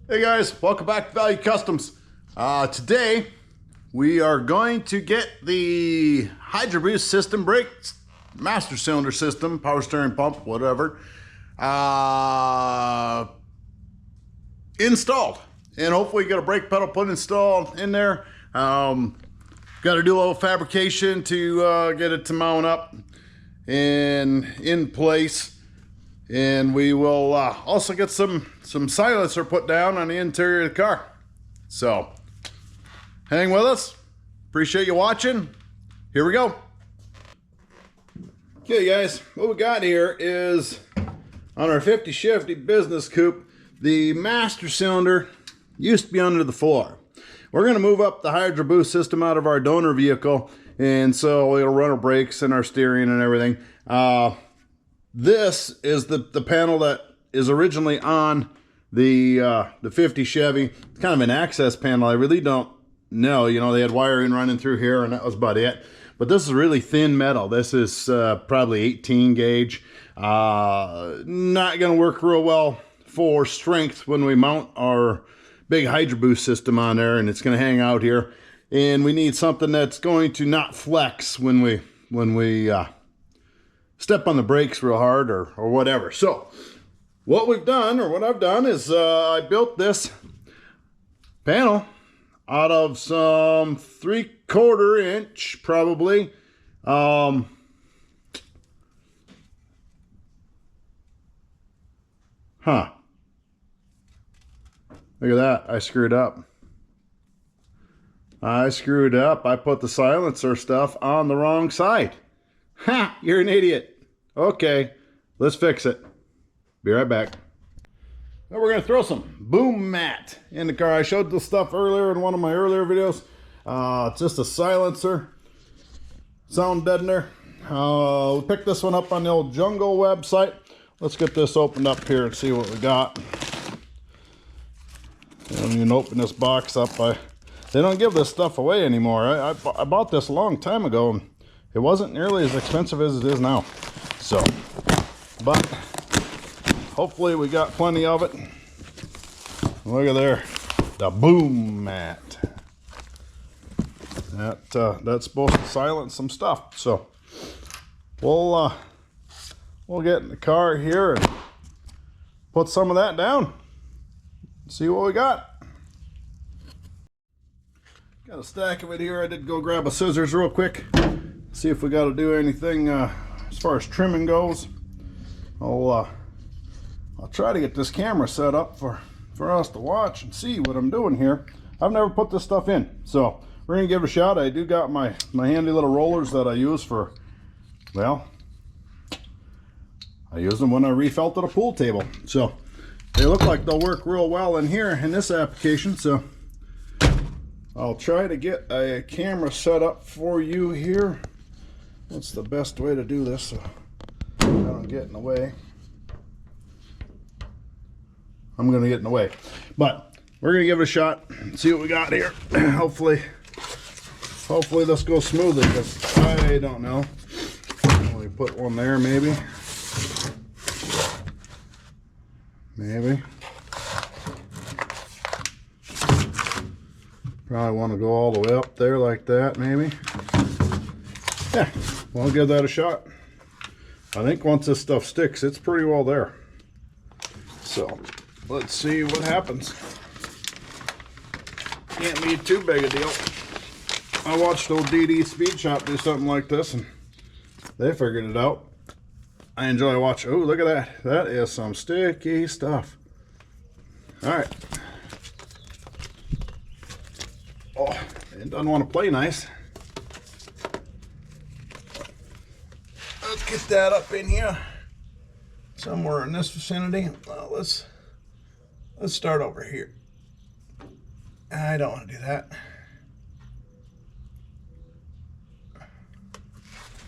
Hey guys, welcome back to Value Customs. Today we are going to get the Hydroboost system brakes, master cylinder system, power steering pump, whatever, installed, and hopefully get a brake pedal put installed in there. Got to do a little fabrication to get it to mount up and in place. And we will also get some silencer put down on the interior of the car. So hang with us. Appreciate you watching. Here we go. Okay guys, what we got here is on our 50 Chevy business coupe, the master cylinder used to be under the floor. We're going to move up the Hydroboost system out of our donor vehicle, and so it'll run our brakes and our steering and everything. This is the panel that is originally on the 50 Chevy. It's kind of an access panel. I really don't know. You know, they had wiring running through here, and that was about it. But this is really thin metal. This is probably 18 gauge. Not going to work real well for strength when we mount our big Hydroboost system on there, and it's going to hang out here. And we need something that's going to not flex when we step on the brakes real hard or whatever. So what we've done, or what I've done, is I built this panel out of some 3/4 inch probably look at that. I screwed up. I put the silencer stuff on the wrong side. Ha! You're an idiot. Okay, let's fix it. Be right back. Now we're going to throw some BoomMat in the car. I showed this stuff earlier in one of my earlier videos. It's just a silencer, sound deadener. We picked this one up on the old Jungle website. Let's get this opened up here and see what we got. And you can open this box up. They don't give this stuff away anymore. I bought this a long time ago, and it wasn't nearly as expensive as it is now. So, but hopefully we got plenty of it. Look at there, the BoomMat. That's supposed to silence some stuff. So we'll get in the car here and put some of that down. See what we got. Got a stack of it here. I did go grab a scissors real quick. See if we got to do anything as far as trimming goes. I'll try to get this camera set up for us to watch and see what I'm doing here. I've never put this stuff in, so we're gonna give it a shot. I do got my handy little rollers that I use for, well, I use them when I refelted a pool table. So they look like they'll work real well in here in this application. So I'll try to get a camera set up for you here. What's the best way to do this so I don't get in the way? I'm going to get in the way. But we're going to give it a shot and see what we got here. Hopefully this goes smoothly, because I don't know. Let me put one there maybe. Maybe. Probably want to go all the way up there like that, maybe. Yeah, we'll give that a shot. I think once this stuff sticks, it's pretty well there. So let's see what happens. Can't be too big a deal. I watched old DD Speed Shop do something like this, and they figured it out. I enjoy watching. Oh, look at that. That is some sticky stuff. All right. Oh, it doesn't want to play nice. Let's get that up in here. Somewhere in this vicinity. Well, let's start over here. I don't want to do that.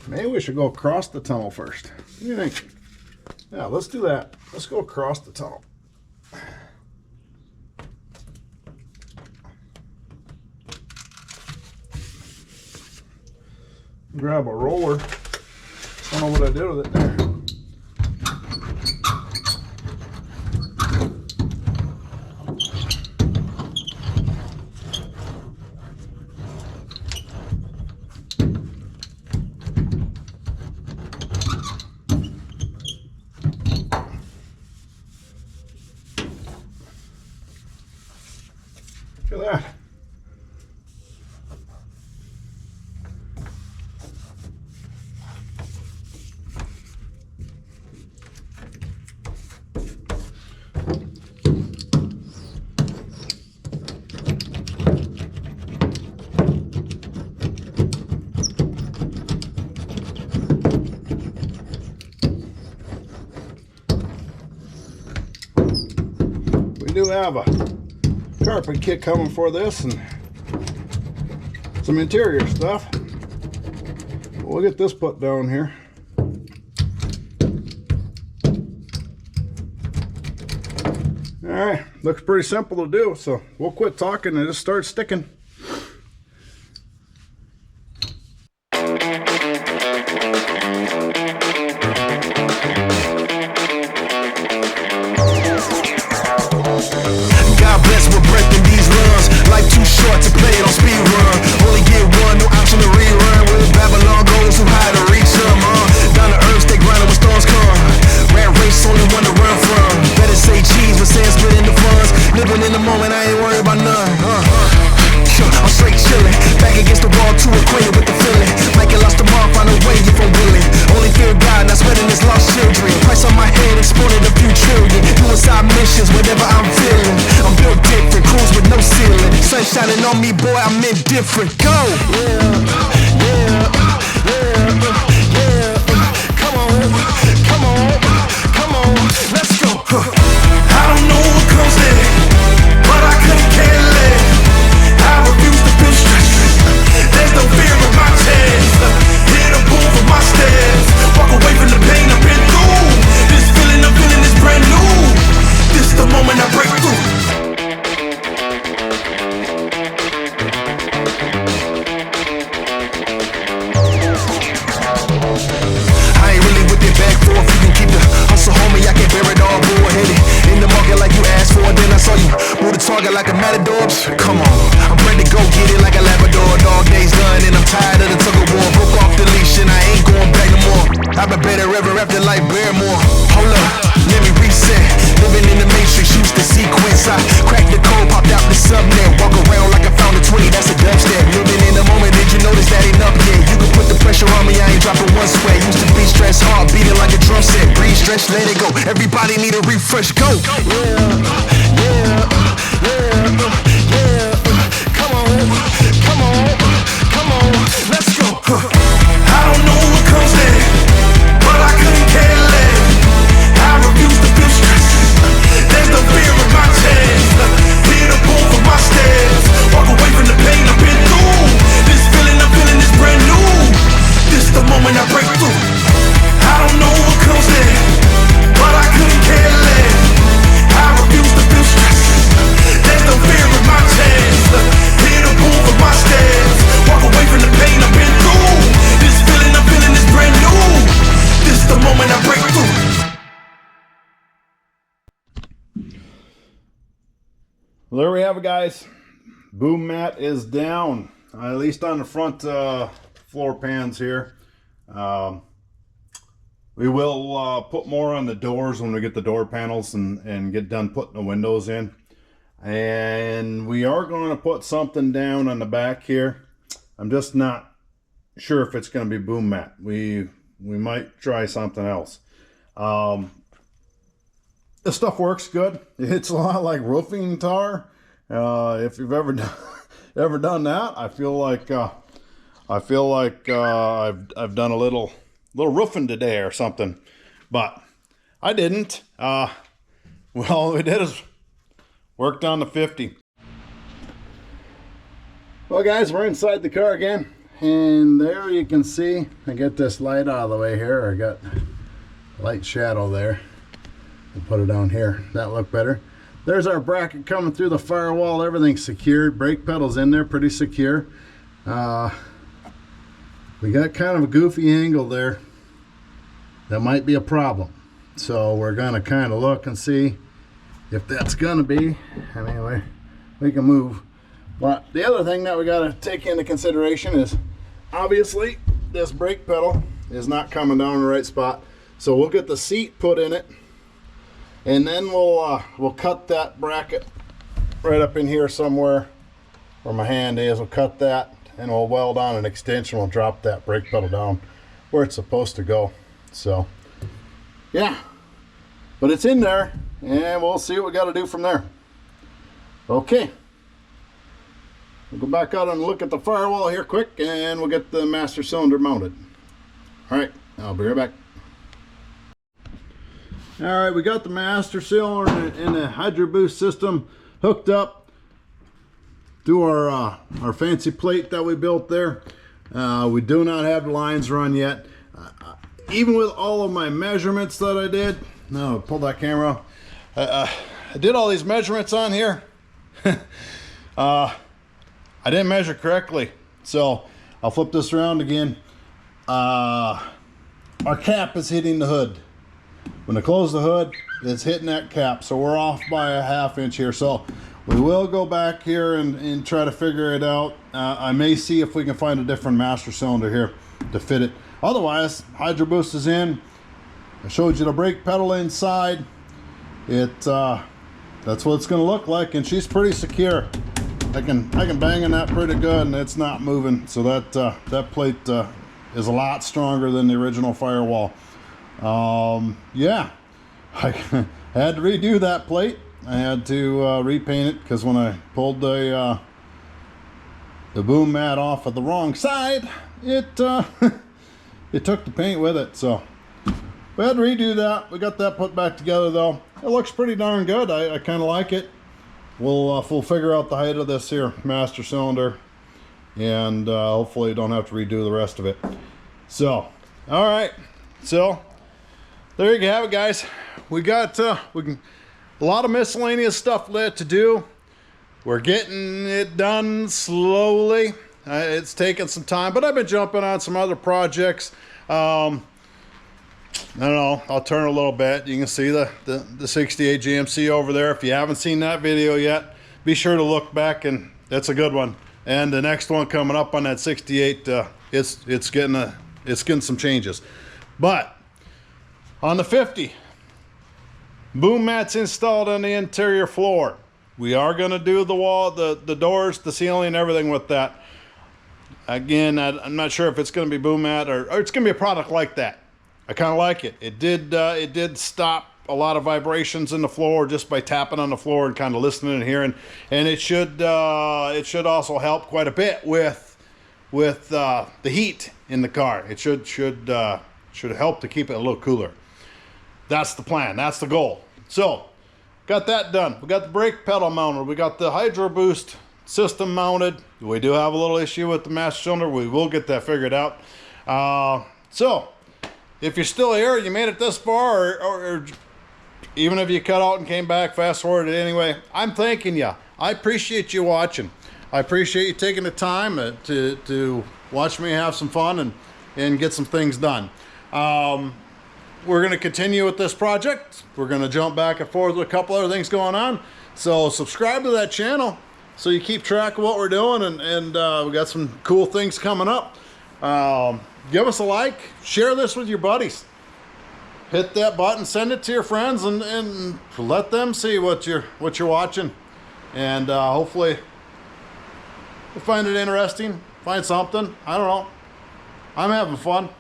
Maybe we should go across the tunnel first. What do you think? Yeah, let's do that. Let's go across the tunnel. Grab a roller. I don't know what I did with it there. Look at that. We do have a carpet kit coming for this and some interior stuff. We'll get this put down here. All right, looks pretty simple to do, so we'll quit talking and just start sticking. To play it on speed run, only get one, no option to rerun. Where Babylon goes, too high to reach them. Down to earth, stay grinding when storms come. Rat race, only one to run from. Better say cheese, but say split in the funds. Living in the moment, I ain't worried about none. I'm straight chillin', back against the wall, too acquainted with the feeling. Like you lost a mom, find a way if I'm willing. Only fear God, not sweating his lost children. Price on my head, exported a few trillion. Doing side missions, whatever I'm feeling. I'm built different, cruise with no ceiling. Sun shining on me, boy, I'm indifferent. Go! Come on, let's go. I don't know what comes next, but I couldn't care less. I refuse to feel stressed. There's no fear in my chest. Hit a boom for my steps. Walk away from the pain I've been through. This feeling I'm feeling is brand new. This the moment I break through. I ain't really with it back forth. You can keep the hustle, homie. I can't bear it all. Bull-headed in the market like you asked for. Then I saw you move the target like a matador. Come on, I'm ready to go get it like a Labrador. Dog days done and I'm tired of the tug of war. Broke off the leash and I ain't going back no more. I've been better ever after like Barrymore. Hold up, let me reset. Living in the matrix, use the sequence. I cracked the code, popped out the subnet. Walk around like I found a 20, that's a dubstep. Living in the moment, did you notice that ain't up yet? You can put the pressure on me, I ain't dropping one sweat. Used to be stressed hard, beating like a drum set. Breathe, stretch, let it go. Everybody need a refresh, go. Come on, let's go. I don't know what comes next, but I couldn't care less. I refuse to feel stressed. There's no fear in my chest. Hit a boom for my steps. Walk away from the pain I've been through. This feeling I'm feeling is brand new. This the moment I break through. I don't know what comes next, but I couldn't care less. I refuse to feel stressed. There's no fear in my chest. Hit a boom for my steps. Walk away from the pain I've been through. This feeling I'm feeling is brand new. This the moment I break through. Well, there we have it, guys. BoomMat is down, at least on the front floor pans here. We will put more on the doors when we get the door panels and get done putting the windows in. And we are going to put something down on the back here. I'm just not sure if it's going to be BoomMat. We might try something else. This stuff works good. It's a lot like roofing tar. If you've ever done that, I feel like I've done a little roofing today or something, but I didn't. Well, all we did is worked on the 50. Well, guys, we're inside the car again, and there you can see I get this light out of the way here. I got light shadow there. I'll put it down here. That look better. There's our bracket coming through the firewall. Everything's secured. Brake pedals in there, pretty secure. We got kind of a goofy angle there. That might be a problem. So we're gonna kind of look and see if that's gonna be. Anyway, we can move. But the other thing that we gotta take into consideration is obviously this brake pedal is not coming down in the right spot. So we'll get the seat put in it, and then we'll cut that bracket right up in here somewhere where my hand is. We'll cut that and we'll weld on an extension. We'll drop that brake pedal down where it's supposed to go. So yeah, but it's in there and we'll see what we got to do from there. Okay, we'll go back out and look at the firewall here quick and we'll get the master cylinder mounted. All right, I'll be right back. All right, we got the master cylinder and the Hydroboost system hooked up to our fancy plate that we built there. We do not have the lines run yet. Even with all of my measurements that I did, no, pull that camera. I did all these measurements on here. I didn't measure correctly, so I'll flip this around again. Our cap is hitting the hood. When I close the hood, it's hitting that cap, so we're off by a ½ inch here. So we will go back here and try to figure it out. I may see if we can find a different master cylinder here to fit it. Otherwise, Hydroboost is in. I showed you the brake pedal inside. That's what it's going to look like, and she's pretty secure. I can bang on that pretty good, and it's not moving. So that plate is a lot stronger than the original firewall. Yeah, I had to redo that plate. I had to repaint it because when I pulled the BoomMat off of the wrong side, it it took the paint with it. So we had to redo that. We got that put back together though. It looks pretty darn good. I kind of like it. We'll figure out the height of this here master cylinder, and hopefully don't have to redo the rest of it. So, all right. So there you have it, guys. We got a lot of miscellaneous stuff left to do. We're getting it done slowly. It's taking some time, but I've been jumping on some other projects. I don't know, I'll turn a little bit. You can see the 68 GMC over there. If you haven't seen that video yet, be sure to look back, and that's a good one. And the next one coming up on that 68, it's getting some changes. But on the 50, BoomMat's installed on the interior floor. We are going to do the wall, the doors, the ceiling, everything with that. Again, I'm not sure if it's going to be BoomMat or it's going to be a product like that. I kind of like it. It did stop a lot of vibrations in the floor just by tapping on the floor and kind of listening and hearing. And it should also help quite a bit with the heat in the car. It should help to keep it a little cooler. That's the plan. That's the goal. So, got that done. We got the brake pedal mounted. We got the Hydroboost system mounted. We do have a little issue with the master cylinder. We will get that figured out. So, if you're still here, you made it this far, or even if you cut out and came back, fast forwarded anyway, I'm thanking you. I appreciate you watching. I appreciate you taking the time to watch me have some fun and get some things done. We're going to continue with this project. We're going to jump back and forth with a couple other things going on. So subscribe to that channel so you keep track of what we're doing, and we got some cool things coming up. Give us a like, share this with your buddies. Hit that button, send it to your friends, and let them see what you're watching. And hopefully you'll find it interesting, find something. I don't know. I'm having fun.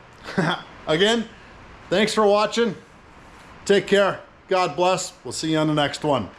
Again, thanks for watching. Take care. God bless. We'll see you on the next one.